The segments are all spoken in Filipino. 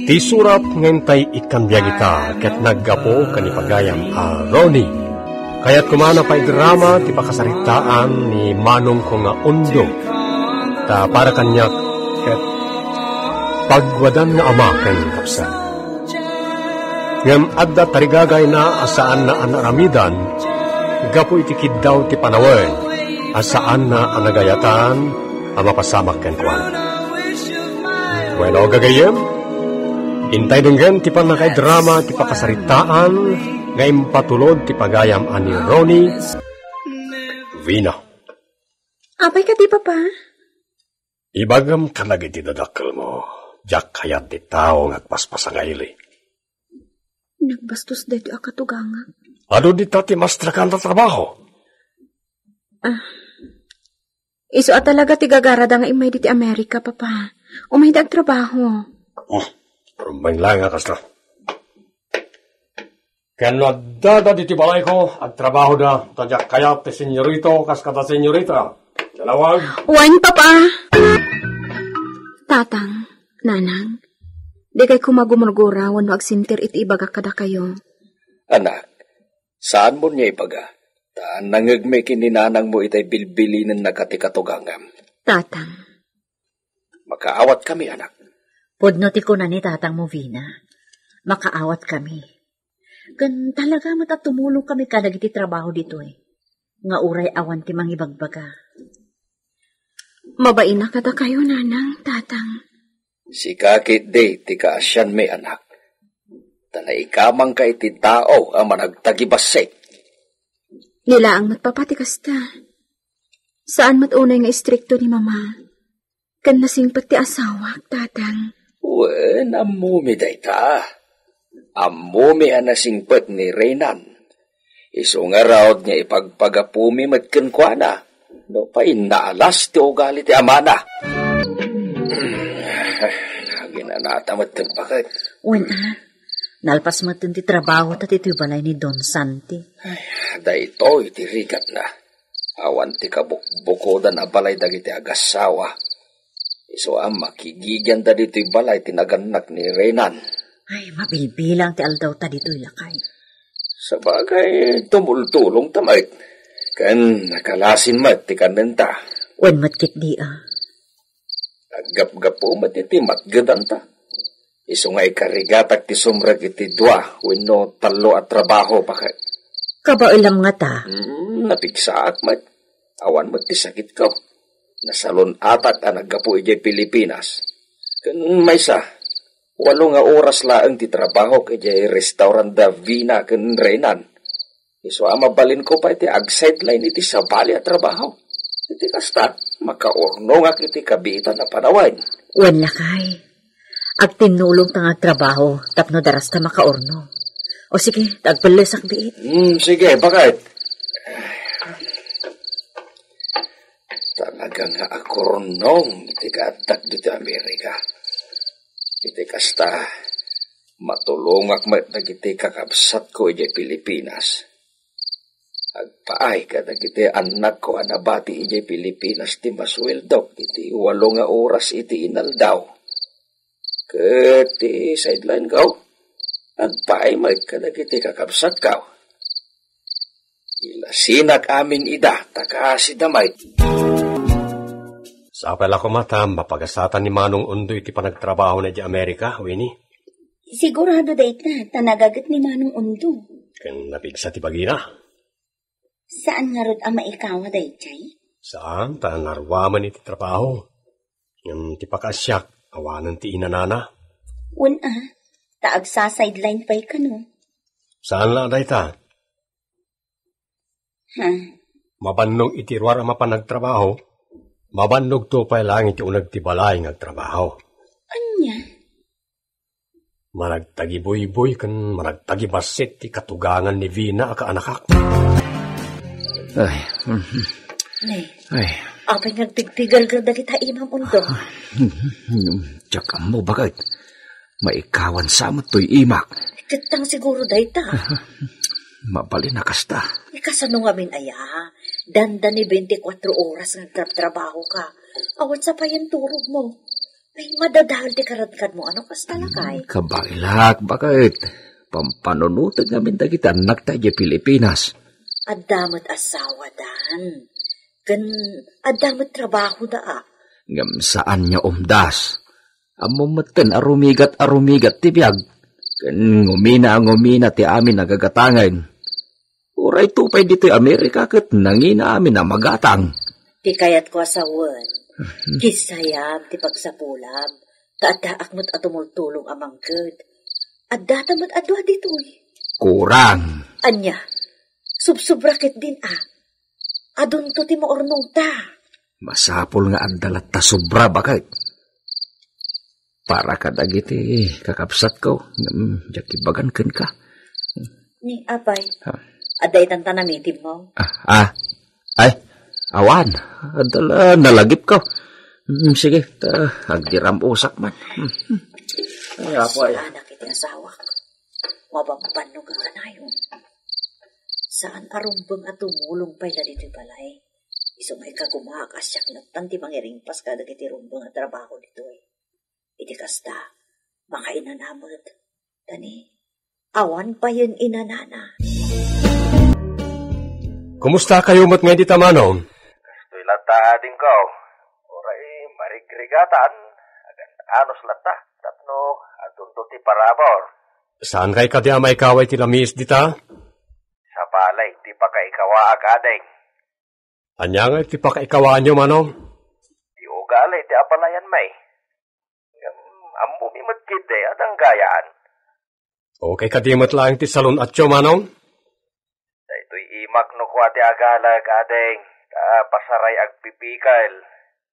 Ti surat ngentay ikambiyag ita ket naggapo kanipagayam a Ronnie. Kaya't kumana pa'y drama ti pakasaritaan ni Manong ko nga undo. Ta para kanyak ket pagwadan nga ama ken kapsan. Ngem adda tarigagay na asaan na anaramidan, gapo itikid daw ti panawen, asaan na anagayatan, amapasamak ken kuan. Bueno, gagayem, intay denggen ti panakay drama ti pakasaritaan, nga impatulod ti pagayam ani Ronnie, Vina. Apay ka di, Papa? Ibagam kalagi ti dadakkel mo, jak kayat ti tao ngagpaspasangayli. Nagbastos dito akatuganga. Ano di tati mastrakan na trabaho? Iso at talaga ti gagarada nga imay di ti Amerika, Papa. Umay dag trabaho. Rumbay lang nga kasta. Kaya nadada di ti balay ko at trabaho da tadyak kayat ti senyorito kaskata senyorita. Dalawag. Wan, Papa! Tatang, nanang, di kay kumagumurgura wano agsintir iti ibaga kada kayo. Anak, saan mo niya ibaga? Taan nangagmay kininanang mo itay bilbilinin na katikatugangam. Tatang. Makaawat kami, anak. Pudno ti ko na ni tatang mo, Vina. Makaawat kami. Gan talaga matatumulong kami kadag iti trabaho dito eh. Nga uray awan ti mangibagbaga. Mabain na kada kayo, nanang, tatang. Si kakit de, ti kaasyan may anak. Tanay ikamang ka iti tao ang managtagibasik. Nila ang matpapati kasta. Saan matunay nga istrikto ni Mama? Kan nasingpat ti asawak, tatang. Wen, amumi day ta. Amumi ang nasingpat ni Reynan. Iso nga raod niya ipagpagapumi matken kwa na. No pa inaalas ti ugali ti amana. Ginanata matken bakit? Wen nalpas matken ti trabaho tat iti balay ni Don Santi. Dayto iti rigat na. Awan ti kabukbukodan a balay dagiti agasawa. Iso ang makigigyan da dito'y balay tinaganak ni Reynan. Ay, mabilbilang ti aldaw ta dito'y lakay. Sa bagay, tumultulong tamay. Kan nakalasin mat ti kanenta. Wen matkit di Agap-gapo mat iti matgadan ta. Iso nga ikarigatak ti sumrag iti dua wenno talo at trabaho bakit. Kabailam nga ta. Napigsaak mat. Awan mat ti sakit ka. Nasalon atat ang naggapu ijay Pilipinas. Kan maysa, 8 nga oras laang ti trabaho kajay restaurant da Vina kan Reynan. Iso mabalin ko pa iti ag-sideline iti sabali at trabaho. Iti kasta, makaurno nga kiti kabitan na panawain. Wan lakay. Ag tinulong ta nga trabaho, tapno daras ta makaurno. O sige, tagpalisak diit. Sige, bakit? Talaga nga ako ronong iti kaatak dito Amerika. Iti kasta, matulungak iti kakabsat ko iti Pilipinas. Agpaay ka iti anak ko anabati iti Pilipinas ti masweldok iti 8 nga oras iti inaldaw. Kati sideline ko, agpaay ka iti kakabsat ka. Ilasinak aming ida, takasi damay. Sa apela ko matam, mapagasatan ni Manong Undo iti panagtrabaho na di Amerika, Winnie. Sigurado dait na, tanagagat ni Manong Undo. Kan napigsa ti bagina. Saan nga rod ang maikawa dait, Chay? Saan? Tanarwaman iti trabaho. Yung ti pakasyak, awanan ti inanana. Taag sa sideline pa'y ka no. Saan lang day ta? Mabannog iti ruwar ang mapanagtrabaho. Mabannog to pa lang iti unag ti balay ng trabaho. Anya? Managtagiboy-boy kan managtagibasit ti katugangan ni Vina aka anakak. Ay. Apay nagpigpigal ka da kita Imam Undo. Tsaka mo bagay. Maikawan sa mo to'y imak. Kitang siguro dahi ta. Mabalin na kasta. Ikasano nga min aya. Danda ni 24 oras ng trabaho ka. Awan sa payan turog mo. Ay, madadahal di karadkad mo. Ano kas talakay? Kabailak, bakit? Pampanunutan namin dagiti anak tayo Pilipinas. Adamat asawa dan. Kan adamat trabaho da. Ngam saan niya umdas? Amumatan arumigat tibiyag. Kan ngumina ti amin nagagatangan. Uray tupay dito Amerika kat nangina amin na magatang. Ti kayat ko asawan. Kisayam ti pagsapulam. Taadaak mo't atumultulong amang good. Adata mo't adwa dito'y. Kurang. Anya, subsubrakit din Adun to ti maornong ta. Masapol nga andalat ta sobra bakit? Para ka dagiti kakapsat ko. Jakibagan ken ka. Ni apay. Aday tan tanamitin mo. Ay, awan. Adala nalagip ko. Sige, agdiram usak man. Ay, apay. Anak iti asawa. Mabampannog ka kanayon. Saan arumbang at tumulong pa'y na dito'y balay? Iso may kagumakas siyak na tanti mangiringpas ka dagiti rumbang at trabaho dito'y. Iti kasta, makainanamot. Tani, awan pa yun inanana. Kumusta kayo mat nga di tamanong? Gusto'y lata din ko. Oray, marigrigatan. Agan anos lata. Tapno, adunto ti parabor. Saan kay kadi amay kaway ti lamis dita? Sa balay, ti pa kaikawa agadeng. Anya nga ti pakaikawaan nyo manong? Ti ugalay, ti apalayan may. Ambo mi matkide, adang gayaan. Okay kadi mat lang ti salon at yo manong? Dahito'y imak no kwa ti agala agadeng. Pasaray agpipikal.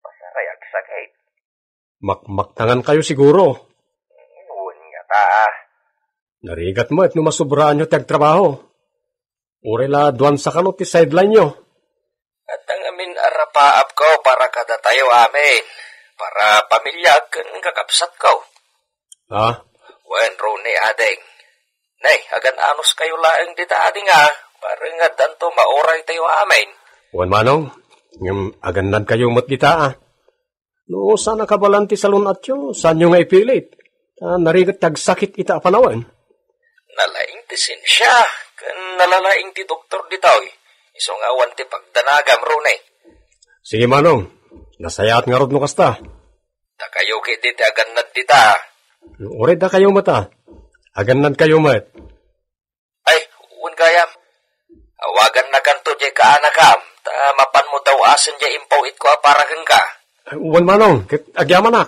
Pasaray agsakit. Makmaktangan kayo siguro. Inuun nga taa. Narigat mo at numasubraan nyo ti agtrabaho. Urela duwan sa kanot ti sideline nyo. At ang amin arapaap ko para kada tayo amin. Para pamilya kan kakapsat ko. Wen Rone adeng. Nay, agan anos kayo laeng dita ading para nga tanto maoray tayo amin. Wen manong, ngam agandan kayo mat kita No, sana kabalanti salon at yo, saan nyo nga ipilit? Narigat tagsakit ita panawan. Nalaing ti sinsya, kan nalalaing ti doktor ditaw. Isong awan ti pagdanagam Rone. Sige manong, nasayat nga rod no kasta. Ta kayo kiti ti aganad dita. Ured na kayo mata. Aganad kayo mat. Ay, uwan gayam. Awagan na kanto di kaanakam. Ta mapan mo taw asin di impaw it ko aparagan ka. Uwan manong, agyaman na.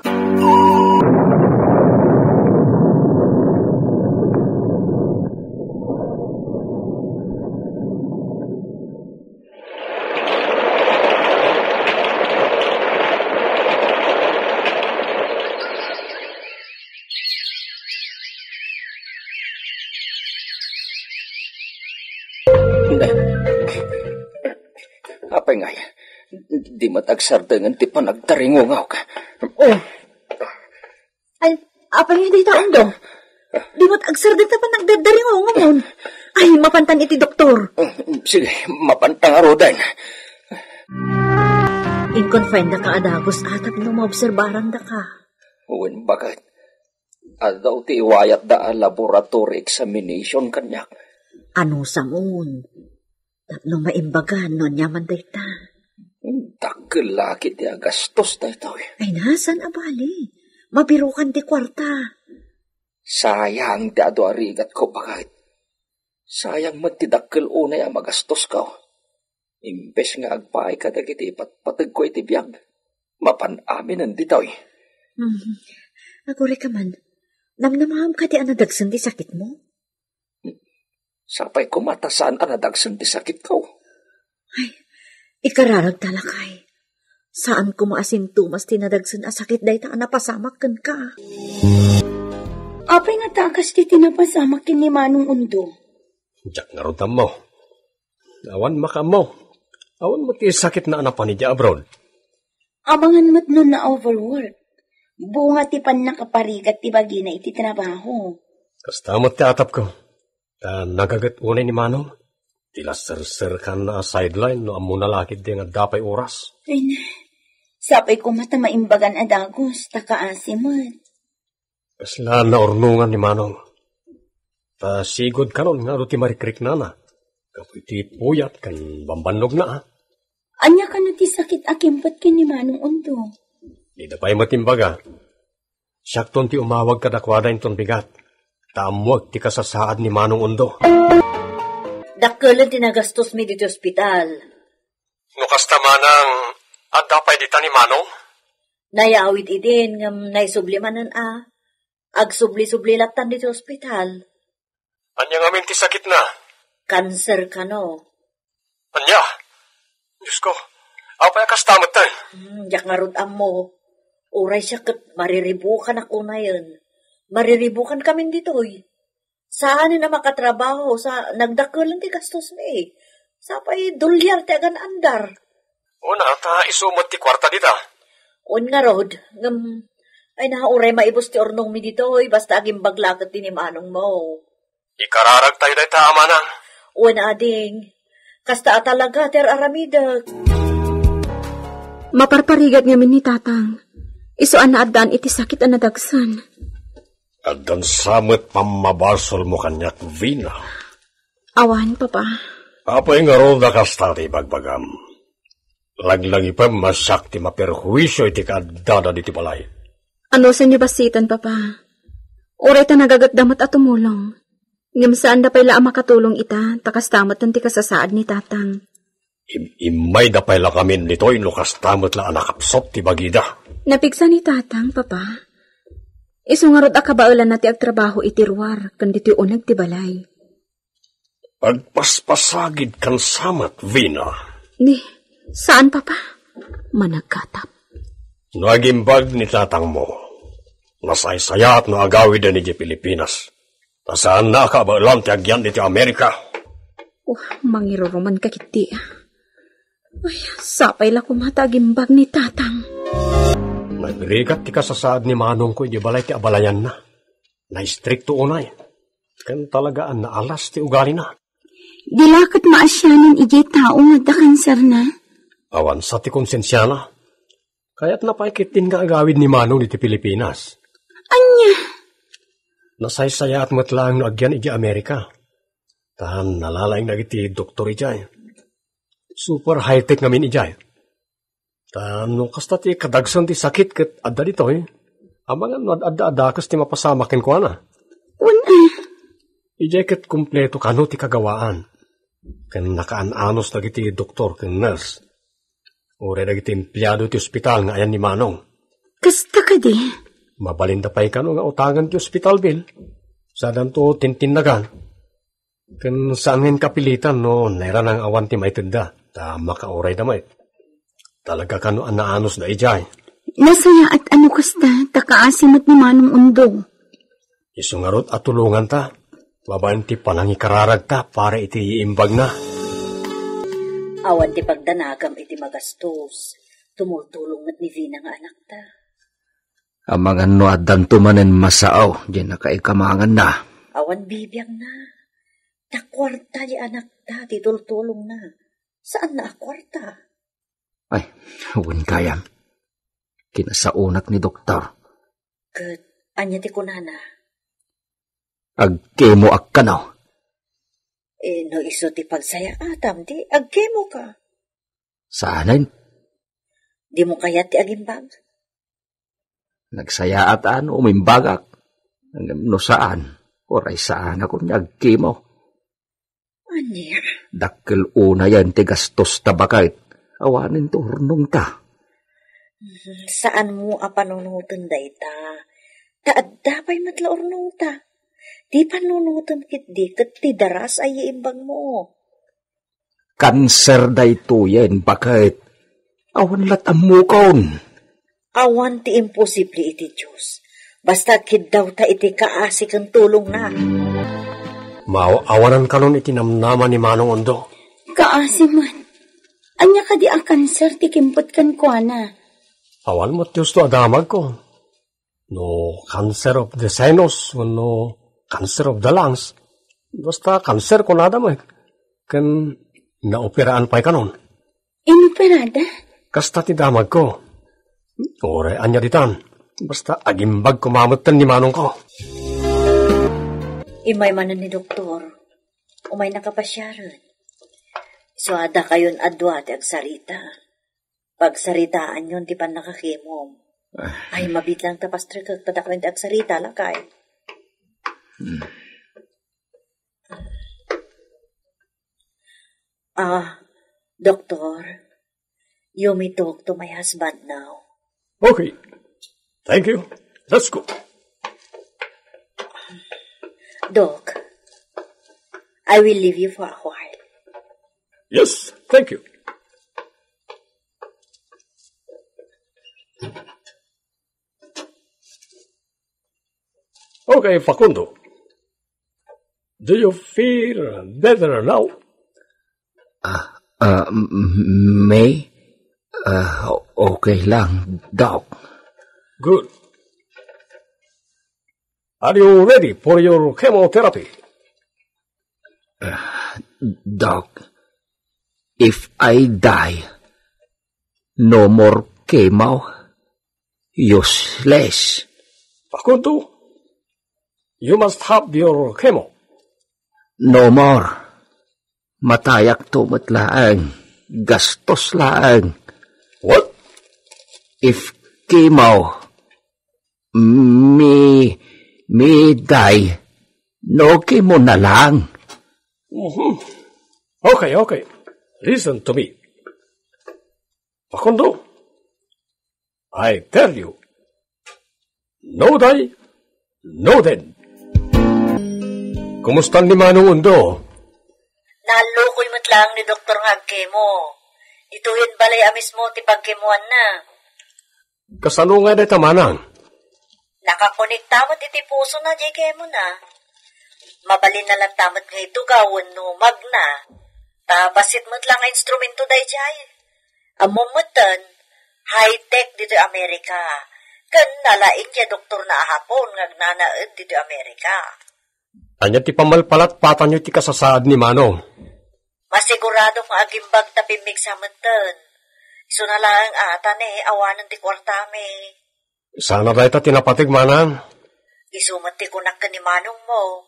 Apay nga yan. Di matagsardangan ti panagtaringungaw ka. Ay, apay nga di taong do. Di matagsardan ta panagdadaringungaw mon. Ay, mapantan iti doktor. Sige, mapantang arodan. Inconfined na ka adagos atap no maobserbaran da ka. Uwan bakit? Adaw ti iwayat da laboratory examination kanyak. Ano sa moon? Tapno maimbagan no nyaman day ta. Dakelaki ti agastos da ito eh. Ay nasan abali? Mabirukan ti kwarta. Sayang ti ado arigat ko bakit? Sayang magtidakkel unay ang magastos ka. Imbes nga agpaay ka dagiti patpatag ko iti biyag. Mapanamin ang ditaw eh. Aguri ka man. Namnamaham ka ti anadagsan ti sakit mo? Sapay ko matasaan anadagsan ti sakit ko. Ay, ikararag talakay. Saan ko maasintumas ti nadagsan a sakit dahi ta napasamak kan ka? Apay nga takas ti tinapasamak kin ni Manong Undo. Diyak nga rotam mo. Awan makam mo. Awan mo ti sakit na anapan ni abroad. Abangan mo't nun na overwork. Bunga ti pan nakaparigat ti bagi na iti trabaho. Kasta mo ti atap ko. Nagagat unay ni Manong. Tila ser-ser kan na sideline no amo nalakid di nga dapay oras. Ay na, Sapay ko mata maimbagan adagos, takaasimot. Kasla na ornungan ni Manong. Pasigod karon nga ruti marikrik na na. Kaputi puyat kan bambanog na ha. Anya ka na ti sakit akimpot kin ni Manong Undo. Di na pa'y matimbaga. Sakton ti umawag kadakwada inton bigat. Taamwag ti kasasaad ni Manong Undo. Dakkelan tinagastos mi dito ospital. No kasta manang at dapay dita ni Manong? Nayawid idin ngam naisublimanan Agsubli-subli latan dito ospital. Anya nga min ti sakit na? Cancer ka no. Anya? Diyos ko, apay kastamot tayo. Yak nga rod mo. Uray siya kat mariribukan ako na yun. Mariribukan kami dito'y. Saan na makatrabaho sa nagdakulan ti gastos mi. Sapay dolyar ti agan andar. Una, ta isumot ti kwarta dita. Un nga rod, ay nauray maibos ti ornong mi dito'y basta aging baglakat ti ni Manong mo. Ikararag tayo dahi ta, Manang. Una ading, kasta talaga ter aramidag. Maparparigat ngamin ni Tatang. Isuan na adan iti sakit ang nadagsan. Adan samot pamabasol mo kanyak, Vina. Awan, Papa. Apay nga ro na kasta ti bagbagam. Laglangi pa masak ti maperhuisyo iti kadada diti balay. Ano sa inyo basitan, Papa? Uray ta nagagatdamat at tumulong. Ngam saan da pala makatulong ita, takastamat ng ti kasasaad ni Tatang. Imay da pala kami nito, inukastamat la anakapsot ti bagida. Napigsa ni Tatang, Papa. Isungarod akabaulan na ti agtrabaho itirwar, kanditi unag ti balay. Agpaspasagid kan samat, Vina. Ni, saan, Papa? Managkatap. No agimbag ni Tatang mo, nasaysayat no agawid ni Pilipinas. Tasaan na kabaulan ti agyan diti Amerika. Mangiruruman kakiti. Ay, sapay la kumata agimbag ni Tatang. Nagrigat ti kasasaad ni Manong ko iti balay ti abalayan na. Na-stricto unay. Kan talagaan na alas ti ugali na. Dilakat maasyanan ijay tao nga da kanser na. Awan sa ti konsensya na. Kaya't napaikitin nga agawid ni Manong iti Pilipinas. Anya? Nasaysaya at matlaang no agyan iti Amerika. Tahan nalalaing nagiti doktor ijay. Super high-tech ngamin ijay. Tahan no kasta ti kadagsan ti sakit kat adda dito eh. Amangan no adda-adakas ti mapasamakin ko na. Ijay kat kumpleto kano ti kagawaan. Kan nakaan-anos nagiti doktor kan nurse. Ure nagiti empleyado ti ospital nga ayan ni Manong. Kasta ka di? Mabalinda pa'y kano nga utangan ti hospital bill. Sadan to tintinagan. Kan saan ngin kapilitan no naira ng awan ti maitunda. Ta makauray damay. Talaga kano anaanos na ijay. Nasaya at ano kasta takaasimot ni Manong Undo. Isungarot at tulungan ta. Babayan ti panangikararag ta para iti iimbag na. Awan ti pagdanagam iti magastos. Tumultulong at ni Vina nga anak ta. Amangan no adan tumanen masaaw, di na kaikamangan na. Awan bibiyang na. Takwarta di anak ta, titultulong na. Saan na akwarta? Ay, huwin kayam. Kinasaunat ni doktor. Kat, anya ti kunana. Agkemo akkanaw. No iso ti pagsaya atam, di agkemo ka. Saanin? Di mo kaya ti agimbag? Nagsaya at ano, umimbagak. No saan? Oray saan ako niya agkemo. Anya? Dakkel una yan ti gastos tabakait. Awanin to hurnong ta. Saan mo apanunutan da ita? Taadda pa'y matlaurnong ta. Di panunutan kit di kat ti daras ay iimbang mo. Kanser da ito yan, bakit? Awan lat amukon. Awan ti imposible iti Diyos. Basta kid daw ta iti kaasik ang tulong na. Maawanan ka nun itinamnaman ni Manong Undo. Kaasiman. Anya ka di ang kanser ti kimpot kan ko na. Awan mo Diyos to adamag ko. No cancer of the sinus, no cancer of the lungs. Basta cancer ko na adamag. Kan naoperaan pa'y kanon. Inoperada? Kasta ti damag ko. Oray, anya ditan. Basta agimbag kumamutan ni manong ko. Imay manan ni doktor. Umay nakapasyaran. So, ada kayon adwa ti agsarita. Pagsaritaan yun, di pa nakakimom. Ay, mabit lang tapas trikag tadakawen ti agsarita lakay. Doctor, you may talk to my husband now. Okay. Thank you. Let's go. Doc, I will leave you for a while. Yes, thank you. Okay, Facundo. Do you feel better now? May? Okay lang, Doc. Good. Are you ready for your chemotherapy? Doc, if I die, no more chemo, useless. Facundo, you must have your chemo. No more. Matayak tumot laang. Gastos laang. What? If chemo, me die, no chemo na lang. Okay. Listen to me. Facundo, I tell you, no die, no dead. Kumusta ni Manong Undo? Nalukoy mo't lang ni Dr. Hagke mo. Ituhin balay amis mo ti pagkimuan na. Kasano nga na tamanang? Nakakonekta mo't iti puso na jay mo na. Mabalin na lang tamot nga ito gawon no magna. Tabasit mo't lang ang instrumento day jay. Amumutan, high-tech dito Amerika. Kan nalain kya doktor na ahapon ngagnanaed dito Amerika. Anya ti pamalpalat patan nyo ti kasasaad ni Manong. Masigurado kung agimbag tapimig sa matan. Iso na lang ata awanan ti kwartame. Sana ba ita tinapatig Manang? Isumat ti kunak ka ni Manong mo.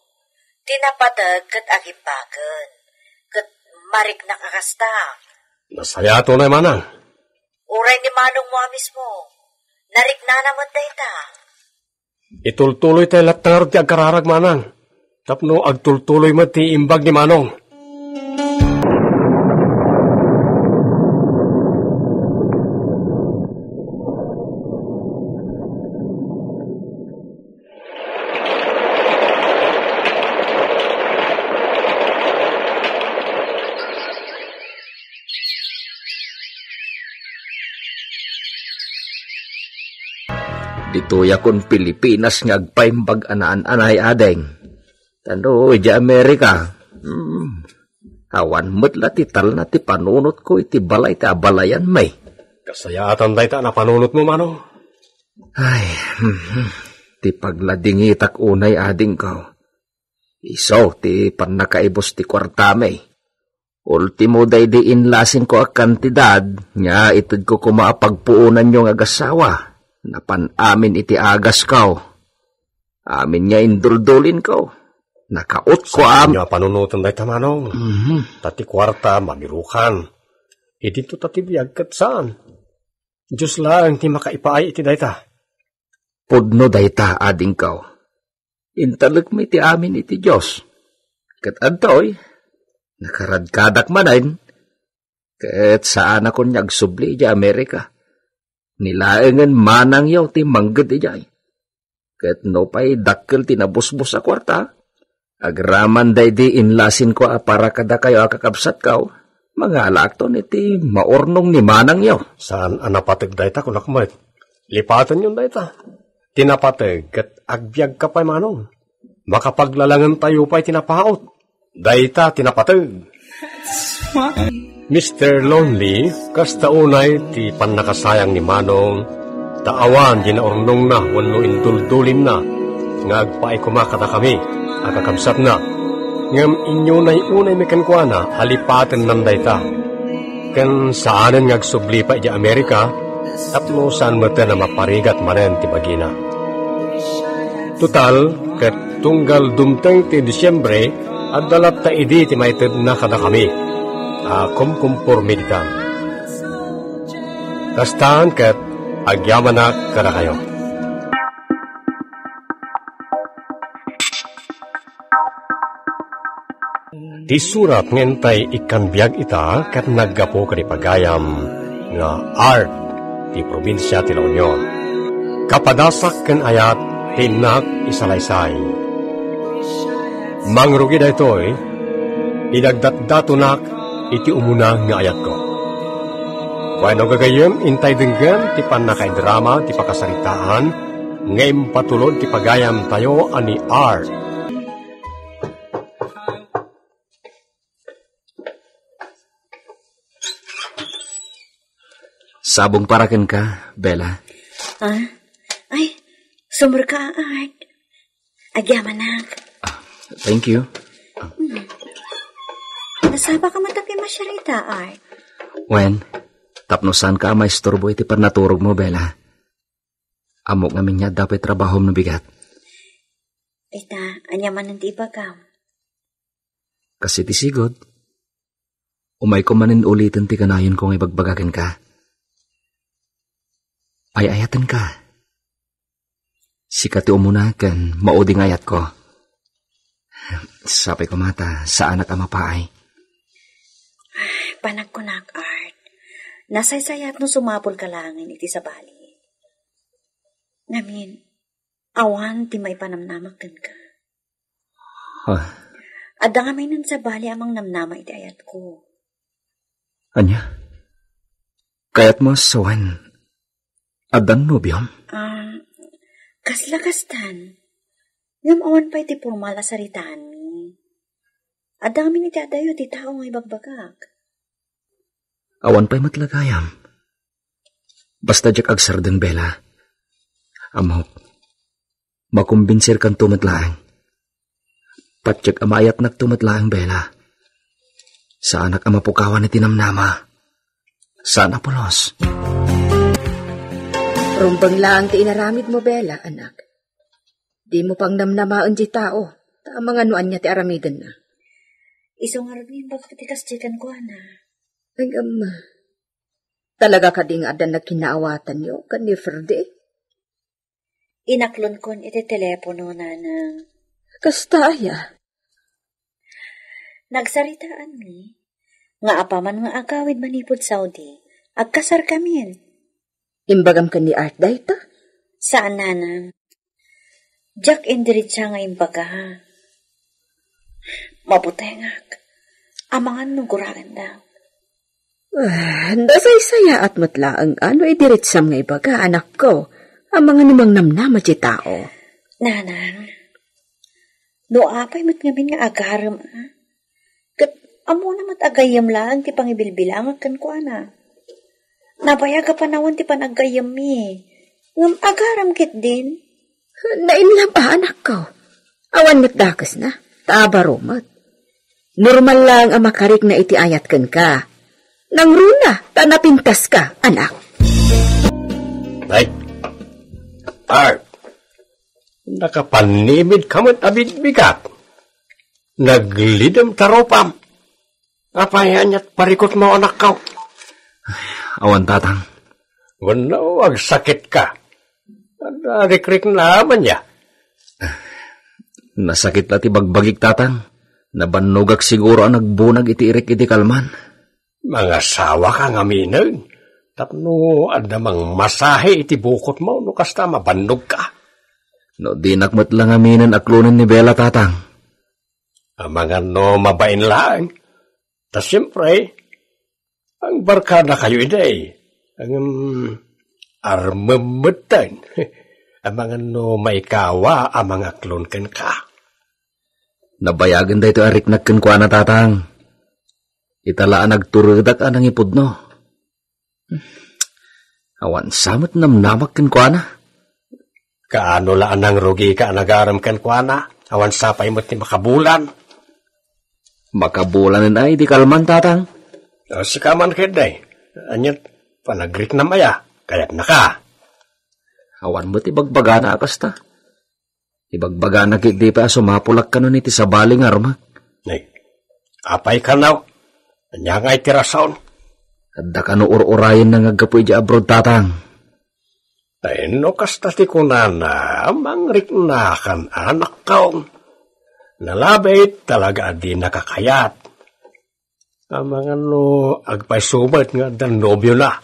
Tinapatag kat agimbagan. Kat marik nakakasta. Nasaya to na Manang. Uray ni Manong mo mismo. Narik na naman dayta. Itultuloy tayo lahat ti agkararag Manang. Tapno agtultuloy mo ti imbag ni Manong. Ditoya kon Pilipinas ngagpaimbag anaan-anay adeng. Tando, iti Amerika. Awan mo't latital na ti panunot ko iti balay ti abalayan may. Kasayatan day ta na panunot mo Manong. Ay, ti pagladingitak unay ading ko. Iso, ti panakaibos ti kwartamay. Ultimo day di inlasin ko a kantidad, nga itid ko kumaapagpuunan yung agasawa. Napan amin iti agas ko. Amin nga induldulin ko. Nakaot ko Nga panunutan day ta Manong. Tati kwarta, mamirukan. Dito tati biyag kat saan? Diyos lang ti makaipaay iti day ta. Pudno day ta ading ko. Intalag mo iti amin iti Diyos. Kat adtoy, nakaradkadak manan. Kat saan ako nyagsubli di Amerika. Nilaengan manang yaw ti manggad ijay. Kat no pa'y dakkel tinabusbus sa kwarta. Agraman day di inlasin ko para kada kayo akakabsat kao. Mga alakton iti maornong ni manang yaw. Saan anapatag day ta kunakmat? Lipatan yun day ta. Tinapatag kat agbyag ka pa'y Manong. Makapaglalangan tayo pa'y tinapaot. Day ta tinapatag. Mr. Lonely, kasta unay ti panakasayang ni Manong, taawan ginaornong na wano induldulim na, nga agpaay kumakata kami, akakamsat na, ngam inyo na'y unay mekankwana, halipatan ng dayta. Kan saanan nga agsubli pa di Amerika, tapno saan mo na maparigat manen ti bagina. Total, ket tunggal dumteng ti Disyembre, at dalat ta idi ti maited na kada kami. Kumkumpurmi ditan. Kastaan ket agyaman na kada kayo. Ti surat ngentay ikan biag ita ket naggapo kani pagayam nga art ti probinsya ti La Union. Kapadasak ken ayat tinak isalaysay. Mangrugi daytoy idagdat-datunak iti umuna nga ayat ko. Wano gagayem intay denggan ti panakaidrama ti pakasaritaan ngem patulod ti pagayam tayo ani art. Sabong paraken ka, Bella. Ay, sumur ka, Art. Agyaman na. Thank you. Nasaba ka mataki masyarita, Art. Wen, tapnosan ka may istorbo iti panaturog mo, Bella. Amok namin niya dapat trabaho mo bigat. Ita, anyaman ng tibagam. Kasi ti sigod, umay ko manin ulitin ti kanayon kong ibagbagakin ka. Ay ayatan ka. Sikati umuna kan mauding ayat ko. Sapay ko mata, sa anak ama paay. Panagkunak, Art. Nasaysayat no sumapol ka langin iti sa bali. Ngamin, awan ti may panamnamakan ka. Adda nga may nan sa bali amang namnama iti ayat ko. Anya? Kayat mo sawan. Adan no biyam? Kasla-kastan. Ngam awan pa iti formal asaritaan mi. Adda kami ni tadayo ti tao nga ibagbagak. Awan pa'y matlagayam. Basta jak agsardeng, Bella. Amok, makumbinsir kan tumatlaang. Patyak amayat nagtumatlaang, Bella. Sa anak amapukawan ni tinamnama. Sana pulos. Rumbang lang ti inaramid mo, Bella, anak. Di mo pang namnamaan di tao. Tamang anuan niya ti aramidan na. Iso nga rin yung bagkatikas chikan ko, ana. Ay, talaga ka ding adan na kinaawatan niyo, kan ni Ferde? Inaklon kon iti telepono na na. Kastaya. Nagsaritaan mi. Nga apaman nga agawid manipod Saudi. Agkasar kamin. Imbagam ka ni Art dayta? Saan, nana? Jack indirit siya nga imbaga. Mabutengak. Amangan nung kuraan daw. Nasaysaya at matlaang ano idiritsam nga ibaga, anak ko. Ang mga namang namnama di tao. Nanang, no apay mat ngamin nga agaram, Kat amo na mat agayam lang ti pangibilbilang kan ko, ana. Nabaya ka panawon ti panagayam mi. Ngam agaram kit din. Nainlam pa, anak ko. Awan mat dakas na. Taabarumat. Normal lang ang makarik na iti ayat kan ka. Nang runa, tanapintas ka, anak. Right. Art. Nakapanimid ka mo't abid bigat. Naglidam taropam. Apayan niya't parikot mo, anak ko. Awan, tatang. Wano, ag sakit ka. Rikrik na naman niya. Nasakit lati bagbagik, tatang. Nabanugak siguro ang nagbunag iti irik iti kalman. Mga sawa ka nga minag. Tapno, andamang masahe iti bukot mo, no kasta mabannog ka. No, di nakmat lang aminan aklunan ni Bella, tatang. Mga no, mabain lang. Tas siyempre, ang barkada kayo iday. Ang armamutan. Ang mga no, maikawa, ang mga klon kan ka. Nabayagan da ito arik nagkankwa na, tatang. Italaan nagturudak anang ipod no. Awan samot namnamak kankwa na. Kaano laan ang rugi ka nagaram kankwa na. Awan sapay mo't ni makabulan. Makabulan ay di kalman, tatang. Si kaman keday. Anyat panagrik na maya. Kaya't naka. Awan mo ti bagbaga na akas ta. Ibagbaga na di pa sumapulak ka nun iti sabaling arma. Nay, apay ka now. Anya nga itirasaon. Adda ka no ur-urayin na ngagapoy di abroad tatang. Ay no kasta ti kunana, mangrik na kan anak kaong. Nalabit talaga di nakakayat. Ang mga agpay subat nga dan nobyo na.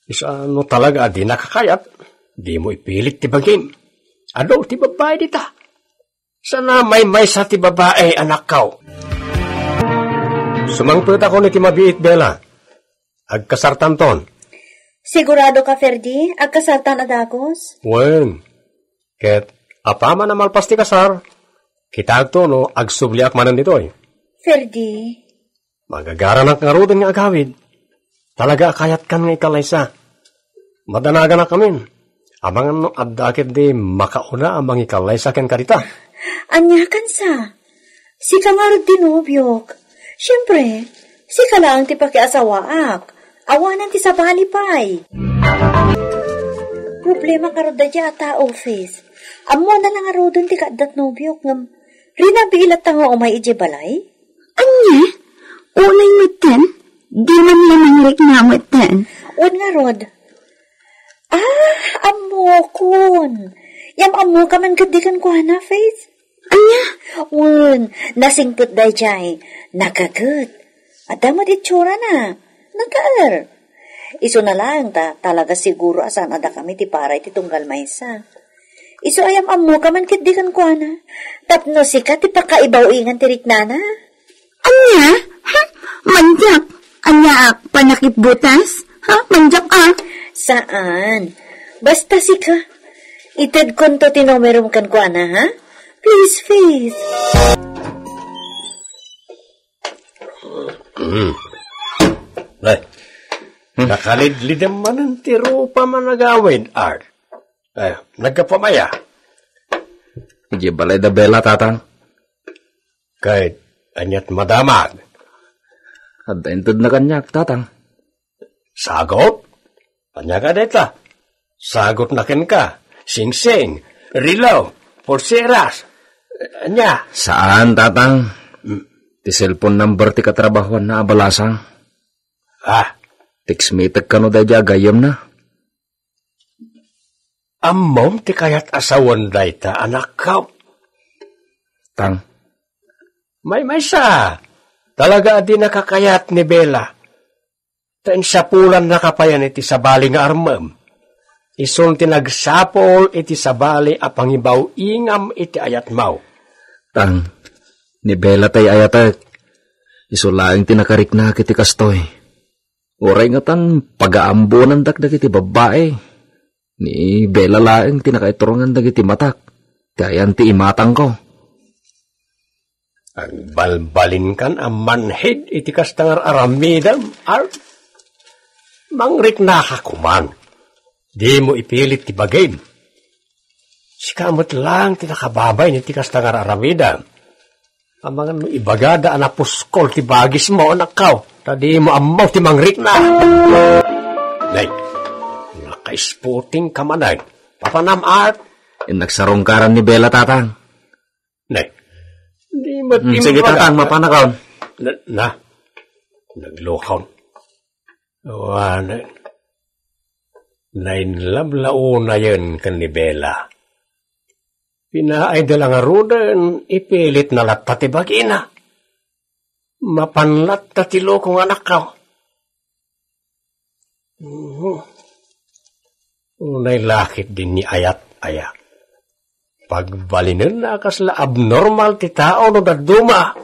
Isa talaga di nakakayat. Di mo ipilit ti bagim. Ano ti babae dita? Sana may sa ti babae anak kao. Sumangput ako ni ti mabiit Bella. Agkasartan ton. Sigurado ka, Ferdi? Agkasartan adagos? Wen. Ket apama na malpas ti kasar. Kitag to no agsubliak manan ditoy. Ferdi? Magagara ng karudan nga agawid. Talaga akayat kan nga ikalaysa. Madanaga na kamin. Amang adakit di makauna amang ikalaysa ken karita. Anya kan sa? Si kangarod dinobyok. Siyempre, si ka lang ti pakiasawaak. Awanan ti sa balipay. Problema karod da dya ata office. Amo na lang arodon ti kadat nobyok ngam. Rinabilat nga umay ije balay? Anya? Unay matan? Di man lamang rik na matan. Un nga rod. Amo kun. Yam amo ka man kadikan ko na, Faith? Anya? Un, nasingput da jay. Nakagut. Adama di tsura na. Nakaar. Iso na lang talaga siguro asan ada kami ti paray ti tunggal maysa. Iso ayam amo ka man kadikan ko na. Tapno sika ti pakaibaw ingan ti riknana. Anya? Ha? Manjak? Anya panakip butas? Ha? Manjak Saan? Basta sika. Itad kon to tinomerum kan ko na, ha? Please, Faith. Ay, nakalidlid man ang tiro pa man nagawin, Art. Ay, nagkapamaya. Ije balay da Bella tatang. Kahit anyat madamag. Adda intod na kanyak tatang. Sagot? Anya ka deta. Sagot na ken ka. Sing-sing, rilaw, pulseras. Anya? Saan tatang? Ti cellphone number ti katrabahuan na abalasang. Tiksmitag ka no da dya gayam na. Amom ti kayat asawan day ta anak ka. Tang. May sa. Talaga di nakakayat ni Bella. Tain sapulan nakapayan iti sabali nga armam. Isun tinagsapol iti sabali a pangibaw ingam iti ayat mau. Tang. Ni Bella tay ayatak. Isulaing tinakarik na kiti kastoy. Oray nga tan pag-aambunan dagiti babae. Ni Bella laeng tinakaiturungan dagiti matak. Kayan ti imatang ko. Ang balbalin kan ang manhid iti kastangar aramidam, Art. Mangrik na kakuman. Di mo ipilit ti bagay. Sikamot lang tinakababay ni ti kastangar aramidam. Ang mga ibagada anapuskol ti bagis mo, anak kao. Tadi mo amaw ti mangrik na. Nay, naka-sporting ka manay. Papanam, Art. Nagsarongkaran ni Bella tatang. Nay, di mo sige tatang, mapanakaon. Naglokaw. Nainlablao na yun kan ni Bella. Pinaay dalang arudan, ipilit na latta ti bagina. Mapanlat na tilo kong anak ka. Unay lakit din ni ayat-ayak. Pagbalinin na kasla abnormal ti tao no daduma.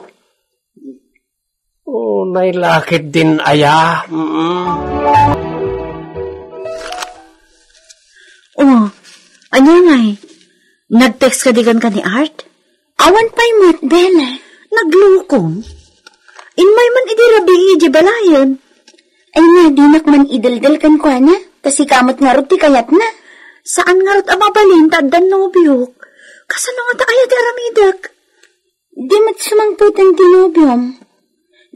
Unay lakit din aya. Anya ngay? Nag-text ka digan ka ni Art? Awan pa'y mo't, Bella. Naglukong. Inmay man idirabi iji balayon. Ay nga, dinak man idaldal kan kwa na. Tas ikamot nga rot ti kayat na. Saan nga rot amabalin taddan nobyok? Kasano nga ta ayat aramidak? Di mat sumangputang dinobyom.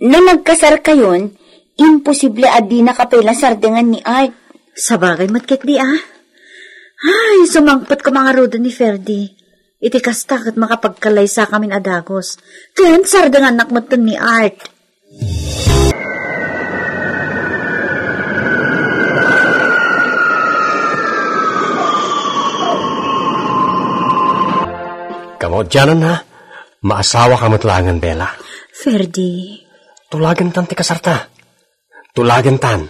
No nagkasar kayon, imposible adi na kapela sardengan ni Art. Sabagay matkit di Ay, sumangpot ko mga rodo ni Ferdi. Iti kastak at makapagkalaysa kami adagos. Ken, sardangan nakmatan ni Art. Kamo dyanan ha. Maasawa ka matlangan, Bella. Ferdi. Tulagan tan ti kasarta. Tulagan tan.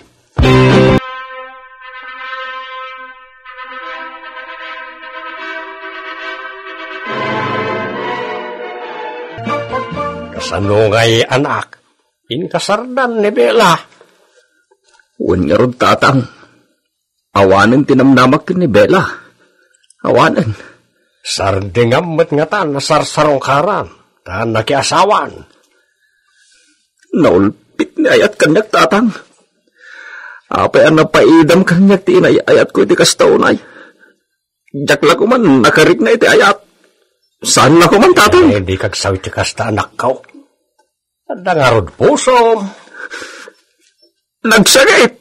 Kasano ngay anak? Inkasardan ni Bella. Wan nga ron tatang. Awanan tinamnamak ni Bella. Awanan. Sardingamat nga tan na sarsarong karan. Tan nakiasawan. Naulpit ni ayat kanyak tatang. Apay ang napaidam kanyak ti inayat ko iti kastaunay. Jakla ko man nakarik na iti ayat. Saan na ko man tatang? Hindi kagsawi ti kasta anak ko. Dangarod puso. Nagsakit.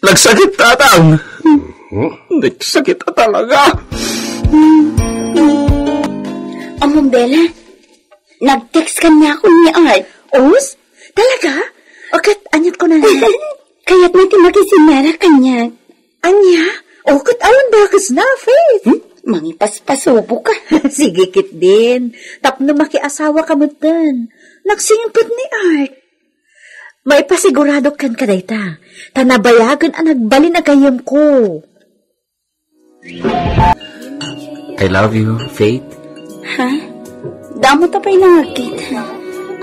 Nagsakit tatang. Nagsakit na talaga. Among Bella, nag-text ka niya ako ni Art. Os? Talaga? Okat, anyat ko na lang. Kaya't natin makisimera kanya. Anya? Okat, awan bakas na, Faith. Mangipas-pasubo ka. Sige, kit din. Tapno makiasawa ka mo din. Nagsingpot ni Art. May pasigurado kan kadayta. Tanabayagan ang nagbalin agayam ko. I love you, Faith. Ha? Damo ta pa'y nangagkita.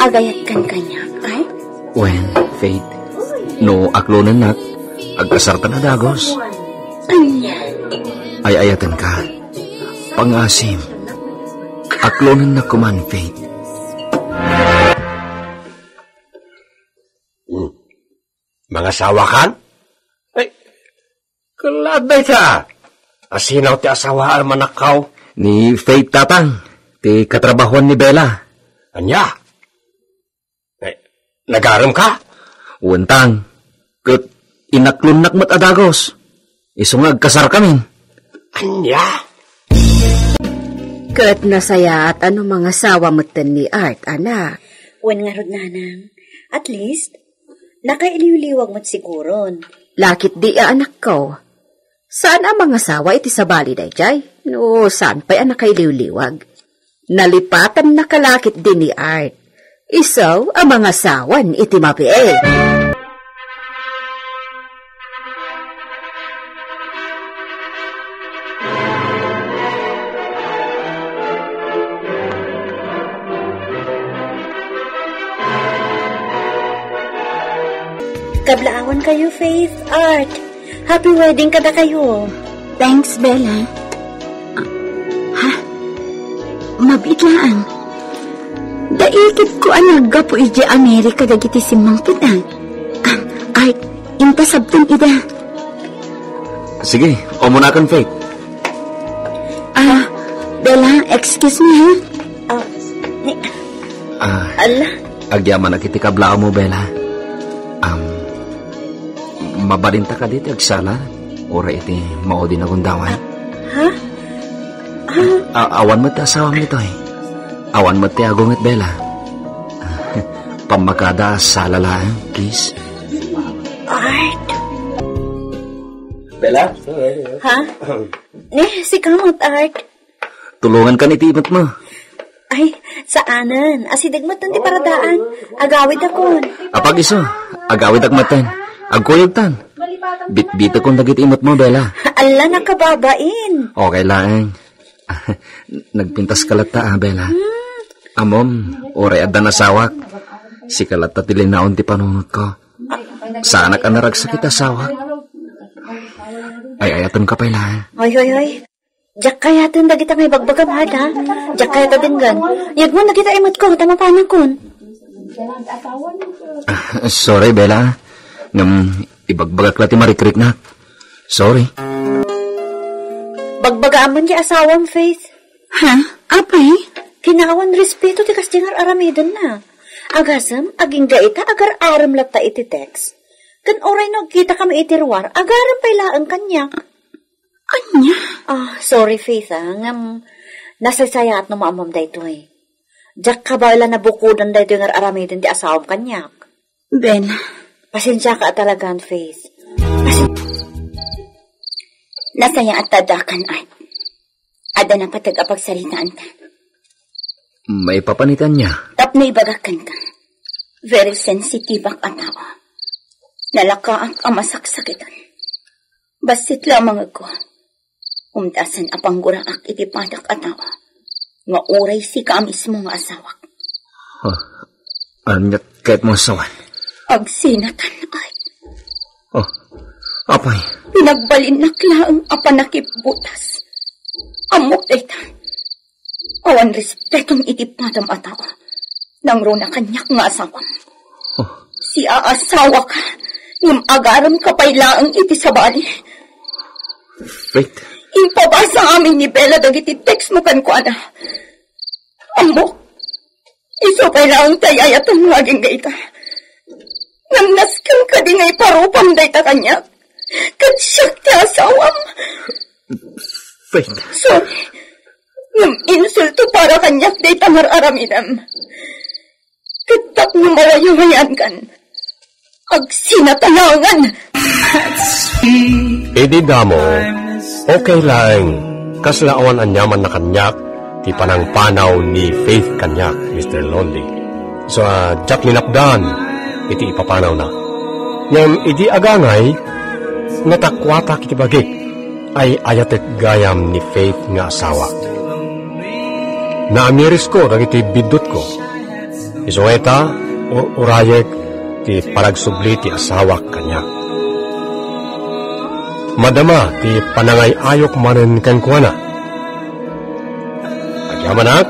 Agayat kan kanya, Art? Well, Faith, no aklonan nak, agkasarta na dagos. Anya? Ay ayatan ka. Pangasim. Aklonan na kuman, Faith. Mga sawakan? Ay, kaladay ka. Asinaw ti asawaan manakaw. Ni Faith tatang, ti katrabahuan ni Bella. Anya? Ay, nagaram ka? Uwantang, kat inaklon mat adagos. Isungag kasar kami. Anya? Kat nasaya at ano mga sawa matan ni Art, anak. Wan nga rod nanang. At least, nakailiwliwag mo't siguron. Lakit di anak ko. Saan ang mga sawa iti sabali day jay? No, saan pa'y anak kay liwliwag? Nalipatan na kalakit din ni Art. Isaw ang mga sawan iti mapiel. Kablaawan kayo, Faith, Art. Happy wedding kada kayo. Thanks, Bella. Mabitlaan. Daikit ko ang naggapo iji Amerika dagiti simang kita. Art, intasabtan ida. Sige, umunakan, Faith. Bella, excuse me, ha? Allah. Agyaman na kiti kablao mo, Bella. Mabarinta ka dito, agsala. Ora iti maudi na gundawan. Ha? Awan mo ti asawang nito eh. Awan mo ti agong at Bella. Pamakada sa lalaang, please. Art. Bella? Ha? Si kamot, Art. Tulungan ka ni tibat mo. Ay, saanan? Asidigmat ti paradaan. Agawid akon. Apag iso, agawid akmatan. Agkuyog tan. Bit-bito kong dagit imot mo, Bella. Ala, nakababain. Okay lang. Nagpintas kalata, Bella. Amom, oray adda nasawak. Si kalata tilinaon ti panunod ko. Sana ka naragsakit asawak. Ay, ayatan ka pa lang. Hoy. Diyak kayatan dagita may bagbagam ha? Diyak kayata din gan. Yag mo nakita imot ko, tama panakon. Sorry, Bella. Ngam ibagbagak lati marikrik na. Sorry. Bagbagaan man di asawang, Faith. Ha? Apay? Kinawan respeto ti kastingar aramidan na. Agasam, aging gaita agar aram lata iti text. Kan oray nagkita kami itirwar, agaran pa ilaan kanyak. Anya? Sorry, Faith, ngam nasasaya at numaamam da ito eh. Diyak ka ba ilan nabukudan da ito yung aramidin di asawam kanyak? Ben. Pasensya ka talagaan, Faith. Nasaya at tadakan ay. Ada na patag-apagsalitaan ka. May papanitan niya. Tap na ibagakan ka. Very sensitive ang atawa. Nalaka ang masaksakitan. Basit lamang ako. Umdasan apanggura ak itipadak atawa. Nga oray si ka mismo nga asawak. Anyat kahit mo asawan. Agsinatan ay. Apay. Pinagbalinak lang apanakip butas. Amok daytan. Awan respetong itipadam atawa. Nang rona kanyak nga asawam. Si aasawa ka. Ngam agaram kapaylaang iti sabali. Faith. Impabasa amin ni Bella dagiti text mo kan ko ana. Amok. Iso paylaang tayayatan maging gaita. Ngam naskan ka di ngay parupam dayta kanyak. Katsyak ti asawam. Faith. Sorry. Ngam insulto para kanyak dayta mararamidam. Katak mo malayumayan kan. Agsinatanangan. Idi damo, okay lang. Kaslaawan anyaman na kanyak, ti panang panaw ni Faith kanyak, Mr. Lonely. So, jak linapdan, iti ipapanaw na. Ngam idi agangay, natakwata kiti bagik, ay ayatet gayam ni Faith nga asawa. Naamiris ko, dagiti bidot ko. Isoeta, urayek, ti paragsubli ti asawa kanya. Madama ti panangay ayok manen kan kuana. Agyamanak,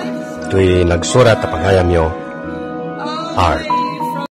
ito'y nagsurat na pagayam yo, Art.